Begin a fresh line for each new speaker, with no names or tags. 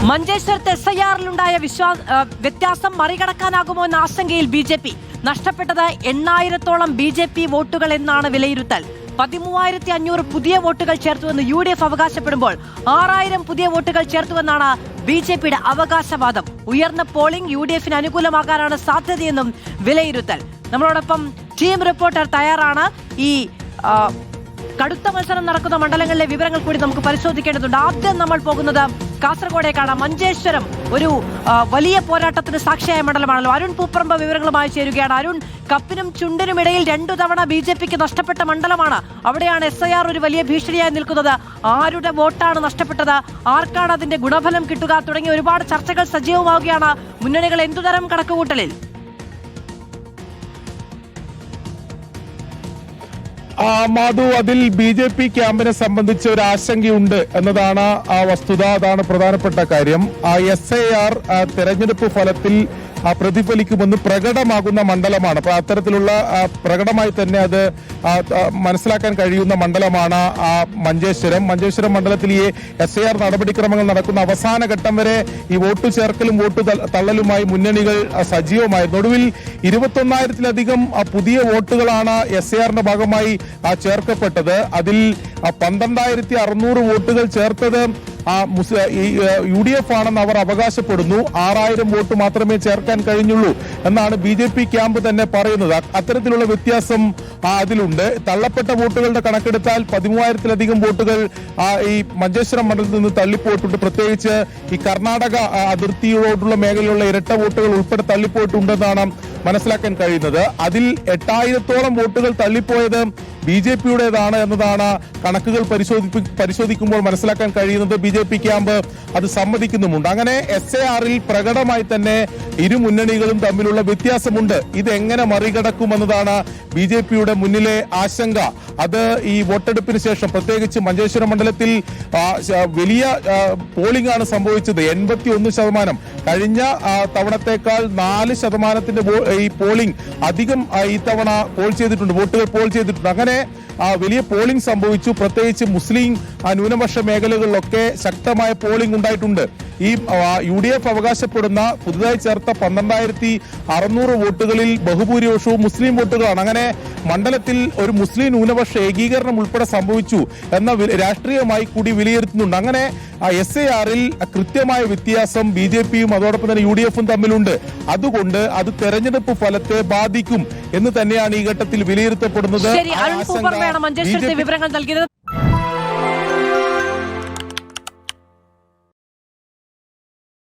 മഞ്ചേശ്വരത്ത് SIR-ലുണ്ടായ വ്യത്യാസം മറികടക്കാനാകുമോ എന്ന ആശങ്കയിൽ BJP. നഷ്ടപ്പെട്ടത് 8000-ഓളം BJP വോട്ടുകൾ എന്നാണ് വിലയിരുത്തൽ. 13500 പുതിയ വോട്ടുകൾ ചേർത്തുവെന്ന് UDF അവകാശപ്പെടുമ്പോൾ 6000 പുതിയ വോട്ടുകൾ ചേർത്തുവെന്നാണ് BJPയുടെ അവകാശവാദം. ഉയർന്ന പോളിംഗ് UDF-ന് അനുകൂലമാകാനാണ് സാധ്യതയെന്നും വിലയിരുത്തൽ. നമ്മളോടൊപ്പം ടീം റിപ്പോർട്ടർ തയ്യാറാണ്. ഈ കടുത്ത മത്സരം നടക്കുന്ന മണ്ഡലങ്ങളിലെ വിവരങ്ങൾ കൂടി നമുക്ക് പരിശോധിക്കേണ്ടതുണ്ട്. ആദ്യം നമ്മൾ പോകുന്നത് കാസർഗോഡേക്കാണ്. മഞ്ചേശ്വരം ഒരു വലിയ പോരാട്ടത്തിന് സാക്ഷിയായ മണ്ഡലമാണല്ലോ. അരുൺ പൂപ്പറമ്പ് വിവരങ്ങളുമായി ചേരുകയാണ്. അരുൺ, കപ്പിനും ചുണ്ടിനുമിടയിൽ 2 തവണ BJPക്ക് നഷ്ടപ്പെട്ട മണ്ഡലമാണ്. അവിടെയാണ് SIR ഒരു വലിയ ഭീഷണിയായി നിൽക്കുന്നത്. ആരുടെ വോട്ടാണ് നഷ്ടപ്പെട്ടത്, ആർക്കാണ് അതിന്റെ ഗുണഫലം കിട്ടുക തുടങ്ങിയ ഒരുപാട് ചർച്ചകൾ സജീവമാവുകയാണ്. മുന്നണികൾ എന്തുതരം കണക്കുകൂട്ടലിൽ?
മാധു, അതിൽ BJP ക്യാമ്പിനെ സംബന്ധിച്ച് ഒരു ആശങ്കയുണ്ട് എന്നതാണ് വസ്തുത. അതാണ് പ്രധാനപ്പെട്ട കാര്യം. SIR തെരഞ്ഞെടുപ്പ് ഫലത്തിൽ പ്രതിഫലിക്കുമെന്ന് പ്രകടമാകുന്ന മണ്ഡലമാണ്. അപ്പൊ അത്തരത്തിലുള്ള പ്രകടമായി തന്നെ അത് മനസ്സിലാക്കാൻ കഴിയുന്ന മണ്ഡലമാണ് മഞ്ചേശ്വരം മണ്ഡലത്തിൽ ഈ SIR നടപടിക്രമങ്ങൾ നടക്കുന്ന അവസാന ഘട്ടം വരെ ഈ വോട്ട് ചേർക്കലും വോട്ട് തള്ളലുമായി മുന്നണികൾ സജീവമായിരുന്നു. ഒടുവിൽ 21,000-ലധികം പുതിയ വോട്ടുകളാണ് SIR-ന്റെ ഭാഗമായി ചേർക്കപ്പെട്ടത്. അതിൽ 12,600 വോട്ടുകൾ ചേർത്തത് UDF ആണെന്ന് അവർ അവകാശപ്പെടുന്നു. 6000 വോട്ട് മാത്രമേ ചേർക്കാൻ കഴിഞ്ഞുള്ളൂ എന്നാണ് BJP ക്യാമ്പ് തന്നെ പറയുന്നത്. അത്തരത്തിലുള്ള വ്യത്യാസം അതിലുണ്ട്. തള്ളപ്പെട്ട വോട്ടുകളുടെ കണക്കെടുത്താൽ 13,000-ലധികം വോട്ടുകൾ ഈ മഞ്ചേശ്വരം മണ്ഡലത്തിൽ നിന്ന് തള്ളിപ്പോയിട്ടുണ്ട്. പ്രത്യേകിച്ച് ഈ കർണാടക അതിർത്തിയോടുള്ള മേഖലയിലുള്ള ഇരട്ട വോട്ടുകൾ ഉൾപ്പെടെ തള്ളിപ്പോയിട്ടുണ്ടെന്നാണ് മനസ്സിലാക്കാൻ കഴിയുന്നത്. അതിൽ 8000-ഓളം വോട്ടുകൾ തള്ളിപ്പോയത് BJPയുടേതാണ് എന്നതാണ് കണക്കുകൾ പരിശോധിക്കുമ്പോൾ മനസ്സിലാക്കാൻ കഴിയുന്നത്. BJP ക്യാമ്പ് അത് സമ്മതിക്കുന്നുമുണ്ട്. അങ്ങനെ SIR-ൽ പ്രകടമായി തന്നെ ഇരു മുന്നണികളും തമ്മിലുള്ള വ്യത്യാസമുണ്ട്. ഇതെങ്ങനെ മറികടക്കുമെന്നതാണ് BJPയുടെ മുന്നിലെ ആശങ്ക. അത് ഈ വോട്ടെടുപ്പിന് ശേഷം പ്രത്യേകിച്ച് മഞ്ചേശ്വരം മണ്ഡലത്തിൽ വലിയ പോളിംഗ് ആണ് സംഭവിച്ചത്. 81%. കഴിഞ്ഞ തവണത്തേക്കാൾ 4%-ന്റെ ഈ പോളിംഗ് അധികം ഈ തവണ വോട്ടുകൾ പോൾ ചെയ്തിട്ടുണ്ട്. അങ്ങനെ വലിയ പോളിംഗ് സംഭവിച്ചു. പ്രത്യേകിച്ച് മുസ്ലിം ന്യൂനപക്ഷ മേഖലകളിലൊക്കെ ശക്തമായ പോളിംഗ് ഉണ്ടായിട്ടുണ്ട്. ഈ UDF അവകാശപ്പെടുന്ന പുതുതായി ചേർത്ത 12,600 വോട്ടുകളിൽ ബഹുഭൂരിപക്ഷവും മുസ്ലിം വോട്ടുകളാണ്. അങ്ങനെ മണ്ഡലത്തിൽ ഒരു മുസ്ലിം ന്യൂനപക്ഷ ഏകീകരണം ഉൾപ്പെടെ സംഭവിച്ചു എന്ന രാഷ്ട്രീയമായി കൂടി വിലയിരുത്തുന്നുണ്ട്. അങ്ങനെ SIR-ൽ കൃത്യമായ വ്യത്യാസം BJPയും അതോടൊപ്പം തന്നെ UDF-ഉം തമ്മിലുണ്ട്. അതുകൊണ്ട് അത് തെരഞ്ഞെടുപ്പ് ഫലത്തെ ബാധിക്കും എന്ന് തന്നെയാണ് ഈ ഘട്ടത്തിൽ വിലയിരുത്തപ്പെടുന്നത്.
വിവരങ്ങൾ നൽകിയത്.